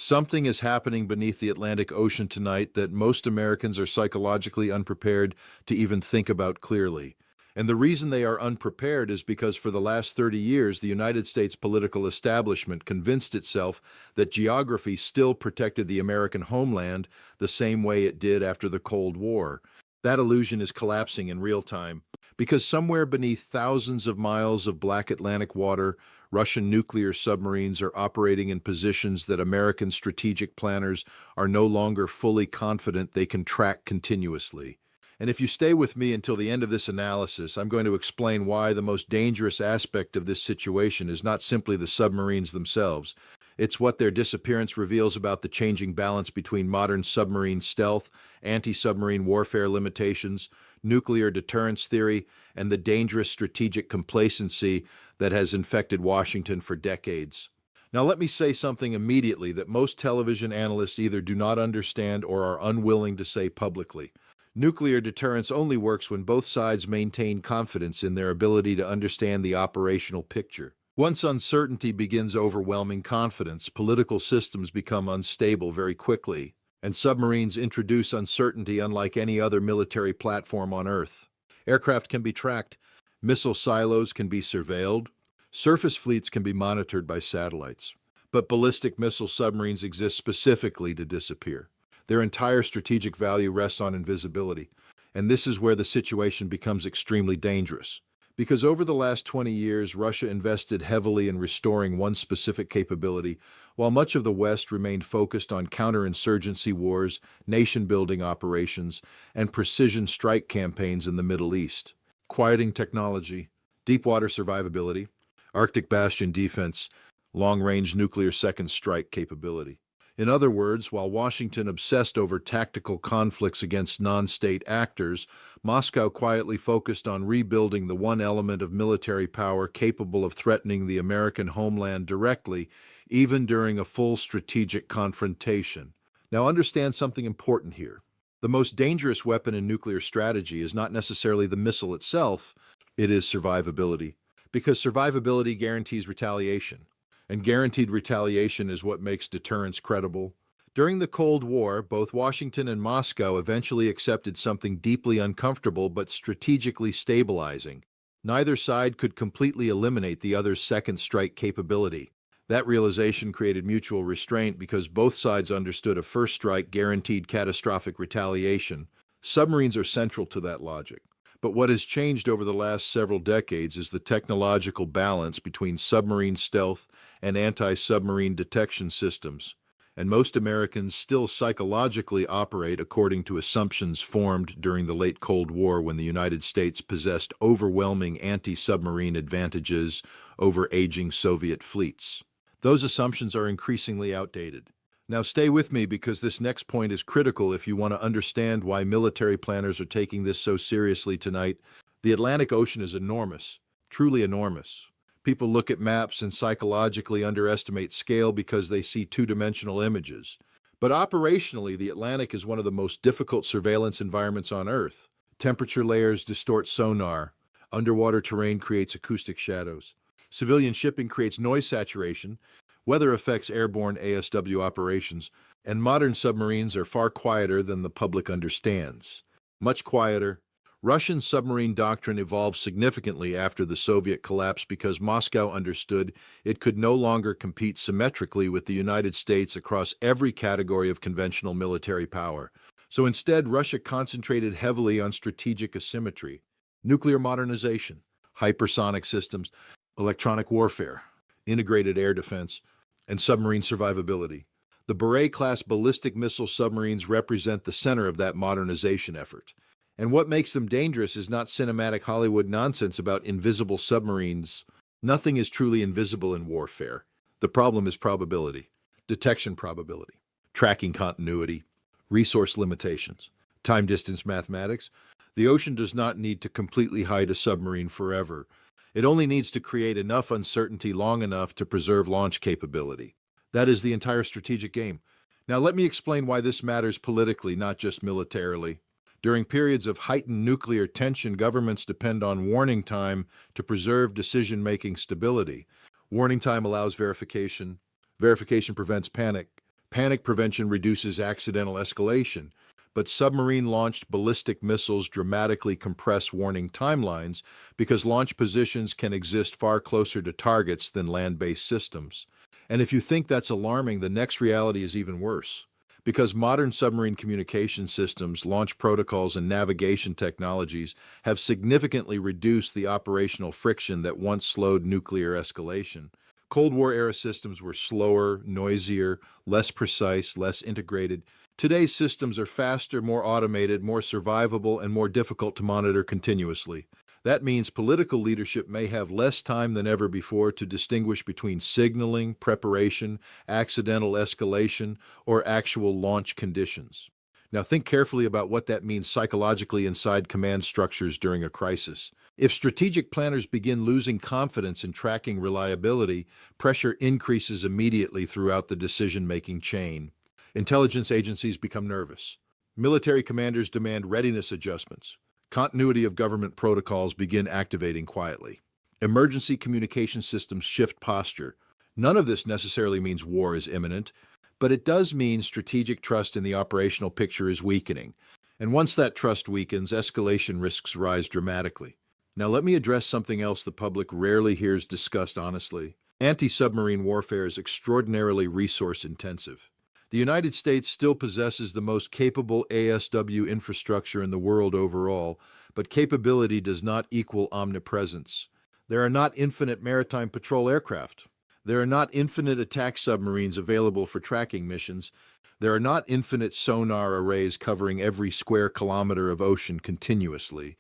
Something is happening beneath the Atlantic Ocean tonight that most Americans are psychologically unprepared to even think about clearly. And the reason they are unprepared is because for the last 30 years, the United States political establishment convinced itself that geography still protected the American homeland the same way it did after the Cold War. That illusion is collapsing in real time because somewhere beneath thousands of miles of black Atlantic water, Russian nuclear submarines are operating in positions that American strategic planners are no longer fully confident they can track continuously. And if you stay with me until the end of this analysis, I'm going to explain why the most dangerous aspect of this situation is not simply the submarines themselves. It's what their disappearance reveals about the changing balance between modern submarine stealth, anti-submarine warfare limitations, nuclear deterrence theory, and the dangerous strategic complacency that has infected Washington for decades. Now, let me say something immediately that most television analysts either do not understand or are unwilling to say publicly. Nuclear deterrence only works when both sides maintain confidence in their ability to understand the operational picture. Once uncertainty begins overwhelming confidence, political systems become unstable very quickly, and submarines introduce uncertainty unlike any other military platform on Earth. Aircraft can be tracked, missile silos can be surveilled, surface fleets can be monitored by satellites. But ballistic missile submarines exist specifically to disappear. Their entire strategic value rests on invisibility, and this is where the situation becomes extremely dangerous. Because over the last 20 years, Russia invested heavily in restoring one specific capability, while much of the West remained focused on counterinsurgency wars, nation-building operations, and precision strike campaigns in the Middle East. Quieting technology, deep-water survivability, Arctic bastion defense, long-range nuclear second strike capability. In other words, while Washington obsessed over tactical conflicts against non-state actors, Moscow quietly focused on rebuilding the one element of military power capable of threatening the American homeland directly, even during a full strategic confrontation. Now understand something important here. The most dangerous weapon in nuclear strategy is not necessarily the missile itself, it is survivability. Because survivability guarantees retaliation. And guaranteed retaliation is what makes deterrence credible. During the Cold War, both Washington and Moscow eventually accepted something deeply uncomfortable but strategically stabilizing. Neither side could completely eliminate the other's second strike capability. That realization created mutual restraint because both sides understood a first strike guaranteed catastrophic retaliation. Submarines are central to that logic. But what has changed over the last several decades is the technological balance between submarine stealth and anti-submarine detection systems. And most Americans still psychologically operate according to assumptions formed during the late Cold War when the United States possessed overwhelming anti-submarine advantages over aging Soviet fleets. Those assumptions are increasingly outdated. Now stay with me because this next point is critical if you want to understand why military planners are taking this so seriously tonight. The Atlantic Ocean is enormous, truly enormous. People look at maps and psychologically underestimate scale because they see two-dimensional images. But operationally, the Atlantic is one of the most difficult surveillance environments on Earth. Temperature layers distort sonar. Underwater terrain creates acoustic shadows. Civilian shipping creates noise saturation. Weather affects airborne ASW operations, and modern submarines are far quieter than the public understands. Much quieter. Russian submarine doctrine evolved significantly after the Soviet collapse because Moscow understood it could no longer compete symmetrically with the United States across every category of conventional military power. So instead, Russia concentrated heavily on strategic asymmetry, nuclear modernization, hypersonic systems, electronic warfare, integrated air defense, and submarine survivability. The Beret-class ballistic missile submarines represent the center of that modernization effort. And what makes them dangerous is not cinematic Hollywood nonsense about invisible submarines. Nothing is truly invisible in warfare. The problem is probability, detection probability, tracking continuity, resource limitations, time-distance mathematics. The ocean does not need to completely hide a submarine forever. It only needs to create enough uncertainty long enough to preserve launch capability. That is the entire strategic game. Now let me explain why this matters politically, not just militarily. During periods of heightened nuclear tension, governments depend on warning time to preserve decision-making stability. Warning time allows verification. Verification prevents panic. Panic prevention reduces accidental escalation, but submarine-launched ballistic missiles dramatically compress warning timelines because launch positions can exist far closer to targets than land-based systems. And if you think that's alarming, the next reality is even worse. Because modern submarine communication systems, launch protocols, and navigation technologies have significantly reduced the operational friction that once slowed nuclear escalation. Cold War-era systems were slower, noisier, less precise, less integrated. Today's systems are faster, more automated, more survivable, and more difficult to monitor continuously. That means political leadership may have less time than ever before to distinguish between signaling, preparation, accidental escalation, or actual launch conditions. Now think carefully about what that means psychologically inside command structures during a crisis. If strategic planners begin losing confidence in tracking reliability, pressure increases immediately throughout the decision-making chain. Intelligence agencies become nervous. Military commanders demand readiness adjustments. Continuity of government protocols begin activating quietly. Emergency communication systems shift posture. None of this necessarily means war is imminent, but it does mean strategic trust in the operational picture is weakening. And once that trust weakens, escalation risks rise dramatically. Now let me address something else the public rarely hears discussed honestly. Anti-submarine warfare is extraordinarily resource-intensive. The United States still possesses the most capable ASW infrastructure in the world overall, but capability does not equal omnipresence. There are not infinite maritime patrol aircraft. There are not infinite attack submarines available for tracking missions. There are not infinite sonar arrays covering every square kilometer of ocean continuously.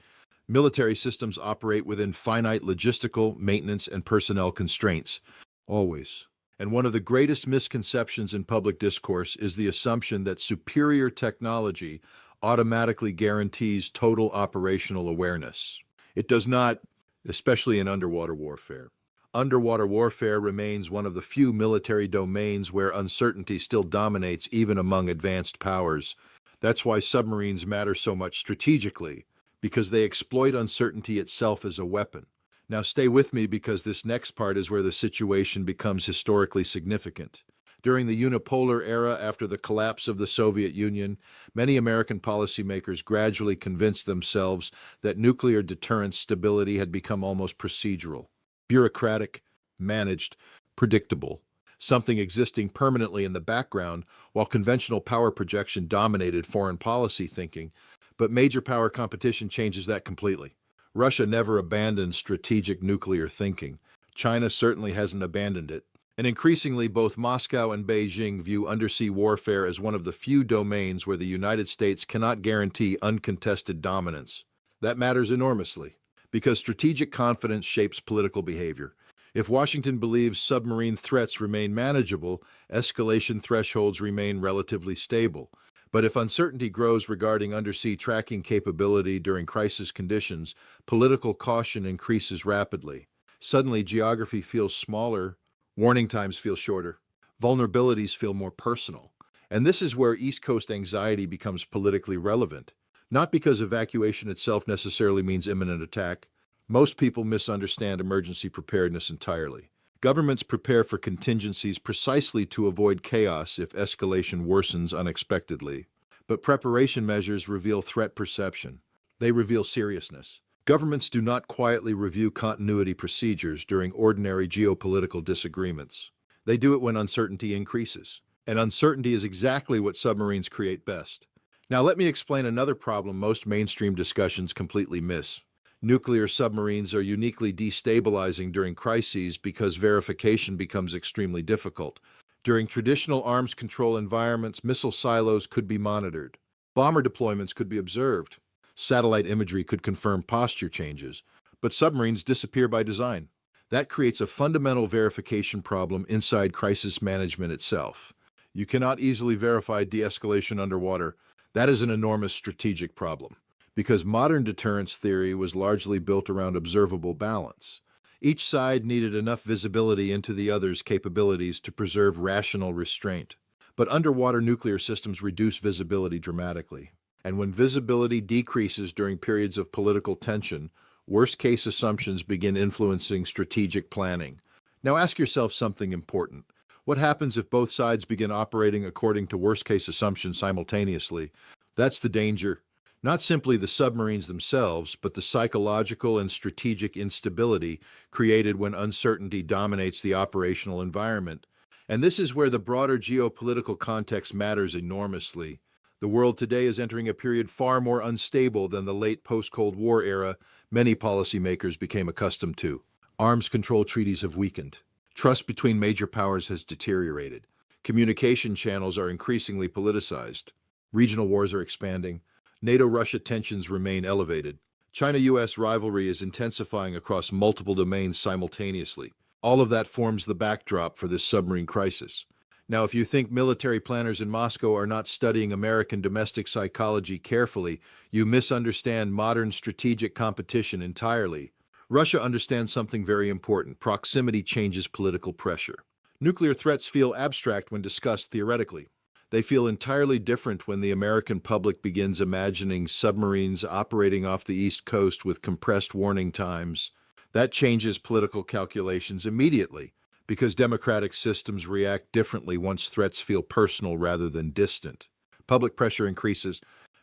Military systems operate within finite logistical, maintenance, and personnel constraints. Always. And one of the greatest misconceptions in public discourse is the assumption that superior technology automatically guarantees total operational awareness. It does not, especially in underwater warfare. Underwater warfare remains one of the few military domains where uncertainty still dominates even among advanced powers. That's why submarines matter so much strategically, because they exploit uncertainty itself as a weapon. Now stay with me because this next part is where the situation becomes historically significant. During the unipolar era after the collapse of the Soviet Union, many American policymakers gradually convinced themselves that nuclear deterrence stability had become almost procedural, bureaucratic, managed, predictable, something existing permanently in the background while conventional power projection dominated foreign policy thinking. But major power competition changes that completely. Russia never abandoned strategic nuclear thinking. China certainly hasn't abandoned it. And increasingly, both Moscow and Beijing view undersea warfare as one of the few domains where the United States cannot guarantee uncontested dominance. That matters enormously, because strategic confidence shapes political behavior. If Washington believes submarine threats remain manageable, escalation thresholds remain relatively stable. But if uncertainty grows regarding undersea tracking capability during crisis conditions, political caution increases rapidly. Suddenly, geography feels smaller, warning times feel shorter, vulnerabilities feel more personal. And this is where East Coast anxiety becomes politically relevant. Not because evacuation itself necessarily means imminent attack. Most people misunderstand emergency preparedness entirely. Governments prepare for contingencies precisely to avoid chaos if escalation worsens unexpectedly. But preparation measures reveal threat perception. They reveal seriousness. Governments do not quietly review continuity procedures during ordinary geopolitical disagreements. They do it when uncertainty increases. And uncertainty is exactly what submarines create best. Now let me explain another problem most mainstream discussions completely miss. Nuclear submarines are uniquely destabilizing during crises because verification becomes extremely difficult. During traditional arms control environments, missile silos could be monitored. Bomber deployments could be observed. Satellite imagery could confirm posture changes. But submarines disappear by design. That creates a fundamental verification problem inside crisis management itself. You cannot easily verify de-escalation underwater. That is an enormous strategic problem, because modern deterrence theory was largely built around observable balance. Each side needed enough visibility into the other's capabilities to preserve rational restraint. But underwater nuclear systems reduce visibility dramatically. And when visibility decreases during periods of political tension, worst-case assumptions begin influencing strategic planning. Now ask yourself something important. What happens if both sides begin operating according to worst-case assumptions simultaneously? That's the danger. Not simply the submarines themselves, but the psychological and strategic instability created when uncertainty dominates the operational environment. And this is where the broader geopolitical context matters enormously. The world today is entering a period far more unstable than the late post-Cold War era many policymakers became accustomed to. Arms control treaties have weakened. Trust between major powers has deteriorated. Communication channels are increasingly politicized. Regional wars are expanding. NATO-Russia tensions remain elevated. China-US rivalry is intensifying across multiple domains simultaneously. All of that forms the backdrop for this submarine crisis. Now, if you think military planners in Moscow are not studying American domestic psychology carefully, you misunderstand modern strategic competition entirely. Russia understands something very important. Proximity changes political pressure. Nuclear threats feel abstract when discussed theoretically. They feel entirely different when the American public begins imagining submarines operating off the East Coast with compressed warning times. That changes political calculations immediately, because democratic systems react differently once threats feel personal rather than distant. Public pressure increases,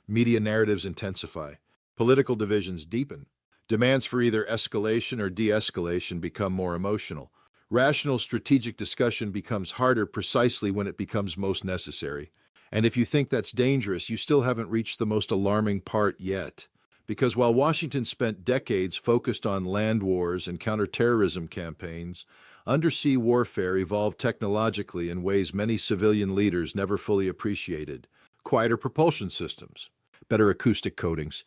media narratives intensify, political divisions deepen. Demands for either escalation or de-escalation become more emotional. Rational strategic discussion becomes harder precisely when it becomes most necessary. And if you think that's dangerous, you still haven't reached the most alarming part yet. Because while Washington spent decades focused on land wars and counterterrorism campaigns, undersea warfare evolved technologically in ways many civilian leaders never fully appreciated. Quieter propulsion systems, better acoustic coatings,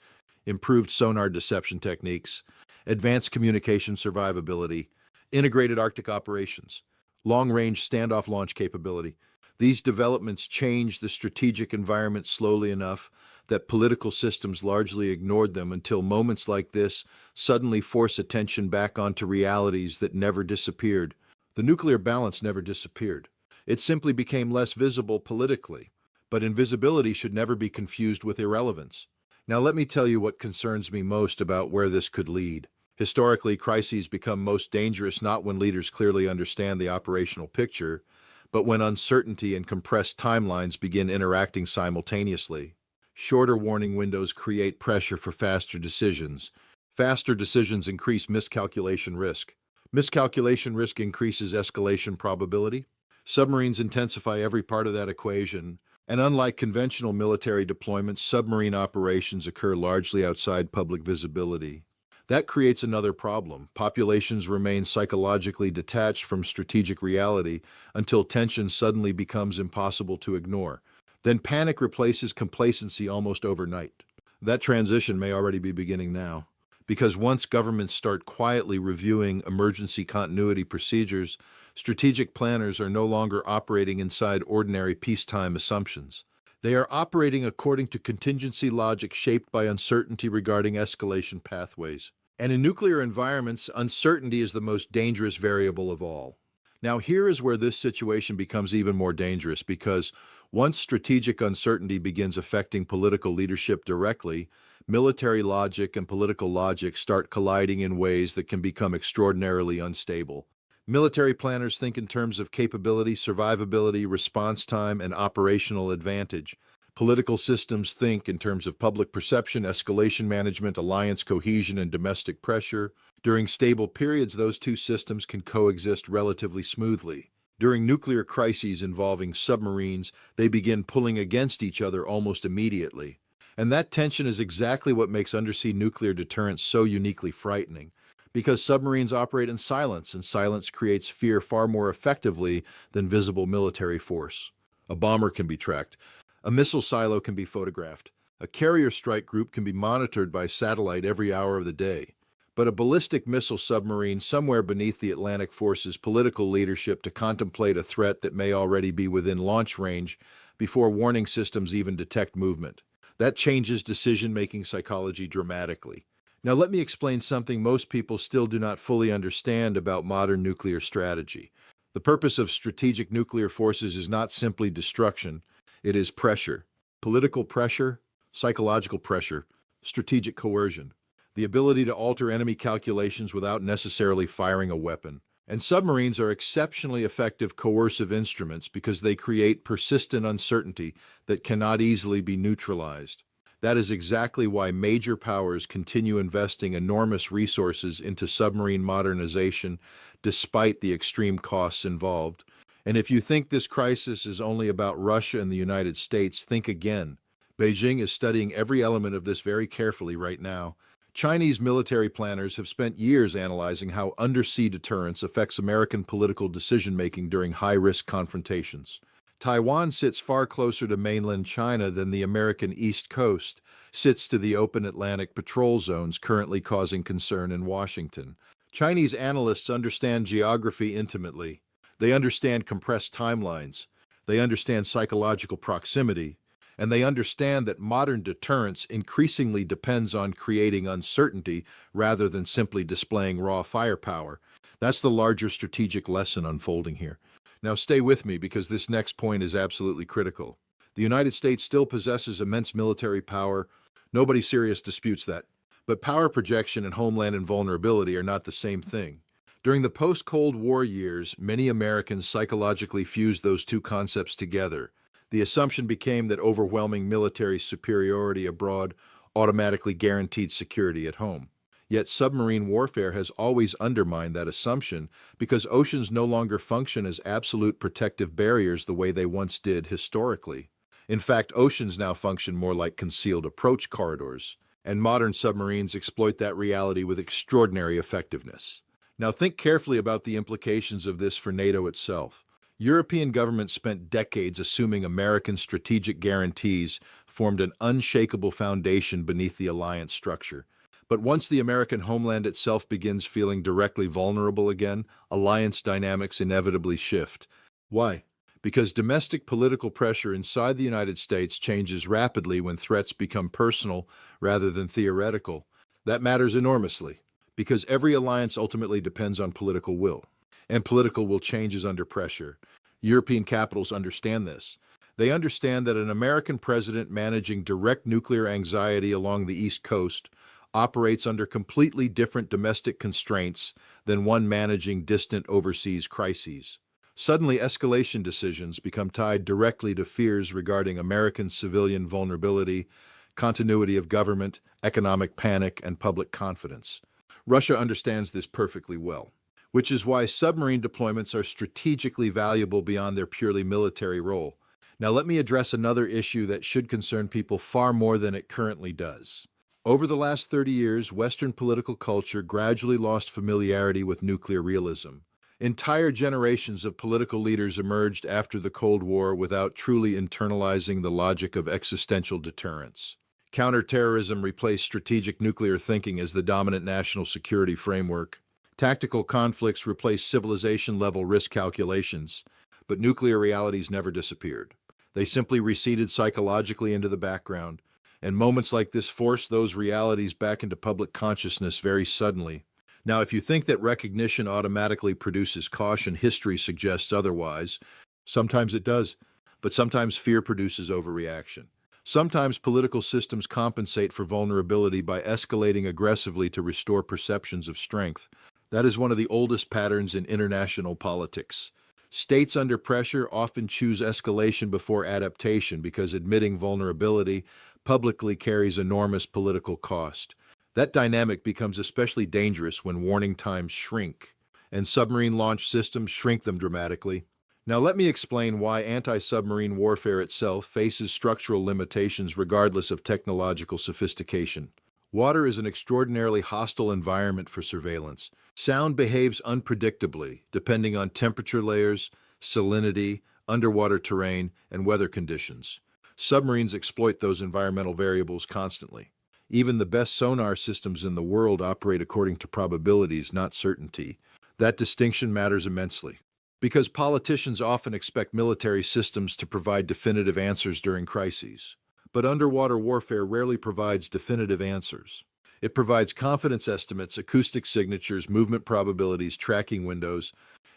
improved sonar deception techniques, advanced communication survivability, integrated Arctic operations, long-range standoff launch capability. These developments changed the strategic environment slowly enough that political systems largely ignored them until moments like this suddenly force attention back onto realities that never disappeared. The nuclear balance never disappeared. It simply became less visible politically. But invisibility should never be confused with irrelevance. Now let me tell you what concerns me most about where this could lead. Historically, crises become most dangerous not when leaders clearly understand the operational picture, but when uncertainty and compressed timelines begin interacting simultaneously. Shorter warning windows create pressure for faster decisions. Faster decisions increase miscalculation risk. Miscalculation risk increases escalation probability. Submarines intensify every part of that equation. And unlike conventional military deployments, submarine operations occur largely outside public visibility. That creates another problem. Populations remain psychologically detached from strategic reality until tension suddenly becomes impossible to ignore. Then panic replaces complacency almost overnight. That transition may already be beginning now, because once governments start quietly reviewing emergency continuity procedures, strategic planners are no longer operating inside ordinary peacetime assumptions. They are operating according to contingency logic shaped by uncertainty regarding escalation pathways. And in nuclear environments, uncertainty is the most dangerous variable of all. Now, here is where this situation becomes even more dangerous, because once strategic uncertainty begins affecting political leadership directly, military logic and political logic start colliding in ways that can become extraordinarily unstable. Military planners think in terms of capability, survivability, response time, and operational advantage. Political systems think in terms of public perception, escalation management, alliance cohesion, and domestic pressure. During stable periods, those two systems can coexist relatively smoothly. During nuclear crises involving submarines, they begin pulling against each other almost immediately. And that tension is exactly what makes undersea nuclear deterrence so uniquely frightening. Because submarines operate in silence, and silence creates fear far more effectively than visible military force. A bomber can be tracked. A missile silo can be photographed. A carrier strike group can be monitored by satellite every hour of the day. But a ballistic missile submarine somewhere beneath the Atlantic forces political leadership to contemplate a threat that may already be within launch range before warning systems even detect movement. That changes decision-making psychology dramatically. Now let me explain something most people still do not fully understand about modern nuclear strategy. The purpose of strategic nuclear forces is not simply destruction, it is pressure. Political pressure, psychological pressure, strategic coercion. The ability to alter enemy calculations without necessarily firing a weapon. And submarines are exceptionally effective coercive instruments because they create persistent uncertainty that cannot easily be neutralized. That is exactly why major powers continue investing enormous resources into submarine modernization despite the extreme costs involved. And if you think this crisis is only about Russia and the United States, think again. Beijing is studying every element of this very carefully right now. Chinese military planners have spent years analyzing how undersea deterrence affects American political decision-making during high-risk confrontations. Taiwan sits far closer to mainland China than the American East Coast sits to the open Atlantic patrol zones currently causing concern in Washington. Chinese analysts understand geography intimately. They understand compressed timelines. They understand psychological proximity. And they understand that modern deterrence increasingly depends on creating uncertainty rather than simply displaying raw firepower. That's the larger strategic lesson unfolding here. Now stay with me because this next point is absolutely critical. The United States still possesses immense military power. Nobody serious disputes that. But power projection and homeland invulnerability are not the same thing. During the post-Cold War years, many Americans psychologically fused those two concepts together. The assumption became that overwhelming military superiority abroad automatically guaranteed security at home. Yet submarine warfare has always undermined that assumption because oceans no longer function as absolute protective barriers the way they once did historically. In fact, oceans now function more like concealed approach corridors, and modern submarines exploit that reality with extraordinary effectiveness. Now think carefully about the implications of this for NATO itself. European governments spent decades assuming American strategic guarantees formed an unshakable foundation beneath the alliance structure. But once the American homeland itself begins feeling directly vulnerable again, alliance dynamics inevitably shift. Why? Because domestic political pressure inside the United States changes rapidly when threats become personal rather than theoretical. That matters enormously, because every alliance ultimately depends on political will. And political will changes under pressure. European capitals understand this. They understand that an American president managing direct nuclear anxiety along the East Coast operates under completely different domestic constraints than one managing distant overseas crises. Suddenly, escalation decisions become tied directly to fears regarding American civilian vulnerability, continuity of government, economic panic, and public confidence. Russia understands this perfectly well, which is why submarine deployments are strategically valuable beyond their purely military role. Now let me address another issue that should concern people far more than it currently does. Over the last 30 years, Western political culture gradually lost familiarity with nuclear realism. Entire generations of political leaders emerged after the Cold War without truly internalizing the logic of existential deterrence. Counterterrorism replaced strategic nuclear thinking as the dominant national security framework. Tactical conflicts replaced civilization-level risk calculations, but nuclear realities never disappeared. They simply receded psychologically into the background, and moments like this forced those realities back into public consciousness very suddenly. Now, if you think that recognition automatically produces caution, history suggests otherwise. Sometimes it does, but sometimes fear produces overreaction. Sometimes political systems compensate for vulnerability by escalating aggressively to restore perceptions of strength. That is one of the oldest patterns in international politics. States under pressure often choose escalation before adaptation because admitting vulnerability publicly carries enormous political cost. That dynamic becomes especially dangerous when warning times shrink, and submarine launch systems shrink them dramatically. Now let me explain why anti-submarine warfare itself faces structural limitations regardless of technological sophistication. Water is an extraordinarily hostile environment for surveillance. Sound behaves unpredictably, depending on temperature layers, salinity, underwater terrain, and weather conditions. Submarines exploit those environmental variables constantly. Even the best sonar systems in the world operate according to probabilities, not certainty. That distinction matters immensely, because politicians often expect military systems to provide definitive answers during crises. But underwater warfare rarely provides definitive answers. It provides confidence estimates, acoustic signatures, movement probabilities, tracking windows.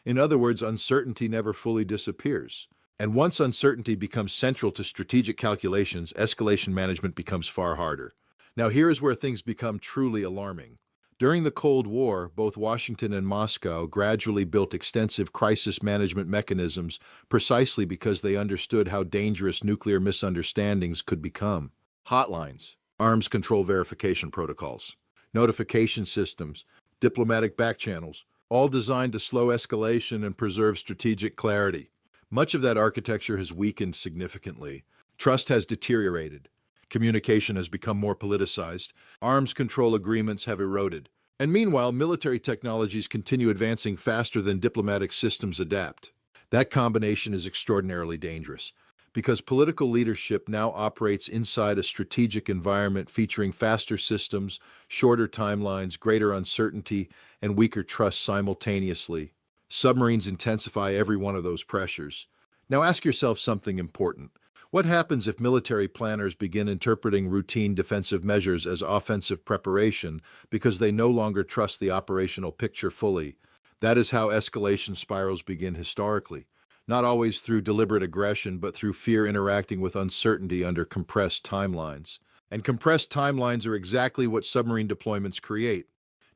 In other words, uncertainty never fully disappears. And once uncertainty becomes central to strategic calculations, escalation management becomes far harder. Now here is where things become truly alarming. During the Cold War, both Washington and Moscow gradually built extensive crisis management mechanisms precisely because they understood how dangerous nuclear misunderstandings could become. Hotlines, arms control verification protocols, notification systems, diplomatic backchannels, all designed to slow escalation and preserve strategic clarity. Much of that architecture has weakened significantly. Trust has deteriorated. Communication has become more politicized. Arms control agreements have eroded. And meanwhile, military technologies continue advancing faster than diplomatic systems adapt. That combination is extraordinarily dangerous because political leadership now operates inside a strategic environment featuring faster systems, shorter timelines, greater uncertainty, and weaker trust simultaneously. Submarines intensify every one of those pressures. Now ask yourself something important. What happens if military planners begin interpreting routine defensive measures as offensive preparation because they no longer trust the operational picture fully? That is how escalation spirals begin historically, not always through deliberate aggression, but through fear interacting with uncertainty under compressed timelines. And compressed timelines are exactly what submarine deployments create.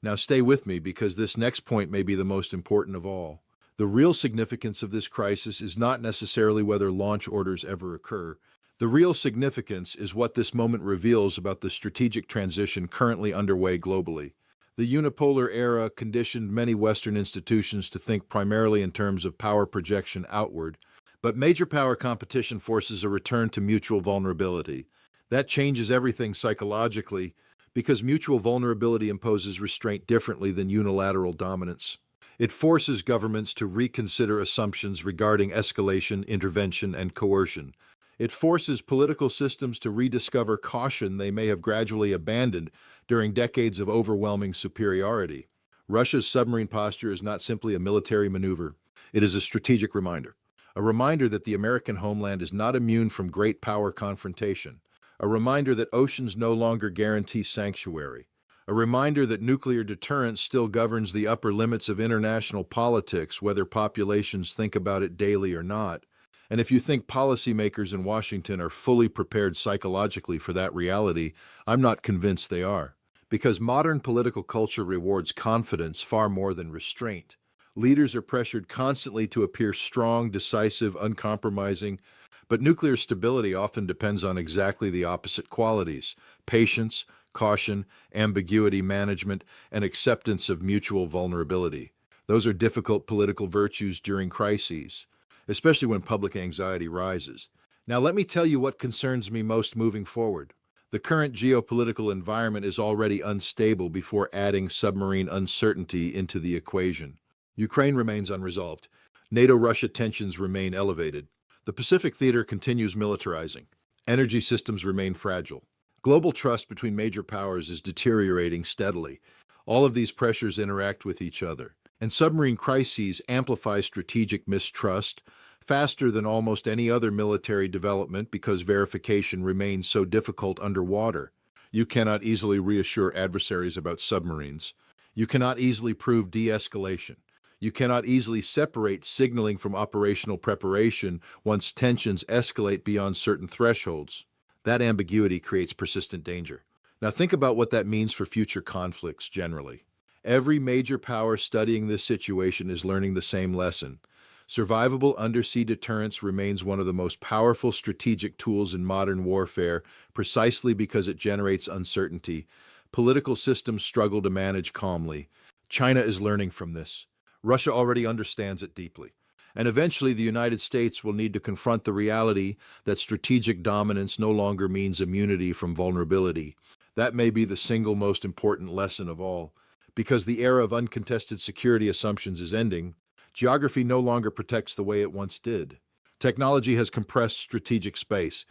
Now stay with me because this next point may be the most important of all. The real significance of this crisis is not necessarily whether launch orders ever occur. The real significance is what this moment reveals about the strategic transition currently underway globally. The unipolar era conditioned many Western institutions to think primarily in terms of power projection outward, but major power competition forces a return to mutual vulnerability. That changes everything psychologically because mutual vulnerability imposes restraint differently than unilateral dominance. It forces governments to reconsider assumptions regarding escalation, intervention, and coercion. It forces political systems to rediscover caution they may have gradually abandoned during decades of overwhelming superiority. Russia's submarine posture is not simply a military maneuver. It is a strategic reminder. A reminder that the American homeland is not immune from great power confrontation. A reminder that oceans no longer guarantee sanctuary. A reminder that nuclear deterrence still governs the upper limits of international politics, whether populations think about it daily or not. And if you think policymakers in Washington are fully prepared psychologically for that reality, I'm not convinced they are. Because modern political culture rewards confidence far more than restraint. Leaders are pressured constantly to appear strong, decisive, uncompromising, but nuclear stability often depends on exactly the opposite qualities: patience, caution, ambiguity management, and acceptance of mutual vulnerability. Those are difficult political virtues during crises, especially when public anxiety rises. Now, let me tell you what concerns me most moving forward. The current geopolitical environment is already unstable before adding submarine uncertainty into the equation. Ukraine remains unresolved. NATO-Russia tensions remain elevated. The Pacific theater continues militarizing. Energy systems remain fragile. Global trust between major powers is deteriorating steadily. All of these pressures interact with each other, and submarine crises amplify strategic mistrust faster than almost any other military development because verification remains so difficult underwater. You cannot easily reassure adversaries about submarines. You cannot easily prove de-escalation. You cannot easily separate signaling from operational preparation once tensions escalate beyond certain thresholds. That ambiguity creates persistent danger. Now think about what that means for future conflicts generally. Every major power studying this situation is learning the same lesson. Survivable undersea deterrence remains one of the most powerful strategic tools in modern warfare precisely because it generates uncertainty. Political systems struggle to manage calmly. China is learning from this. Russia already understands it deeply. And eventually, the United States will need to confront the reality that strategic dominance no longer means immunity from vulnerability. That may be the single most important lesson of all. Because the era of uncontested security assumptions is ending, geography no longer protects the way it once did. Technology has compressed strategic space.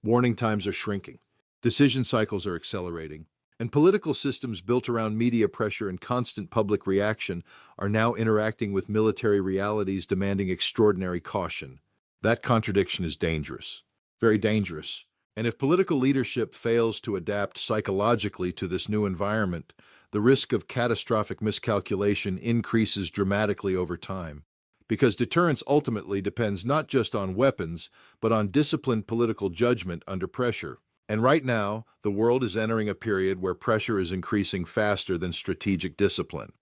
Warning times are shrinking. Decision cycles are accelerating. And political systems built around media pressure and constant public reaction are now interacting with military realities demanding extraordinary caution. That contradiction is dangerous, very dangerous. And if political leadership fails to adapt psychologically to this new environment, the risk of catastrophic miscalculation increases dramatically over time. Because deterrence ultimately depends not just on weapons, but on disciplined political judgment under pressure. And right now, the world is entering a period where pressure is increasing faster than strategic discipline.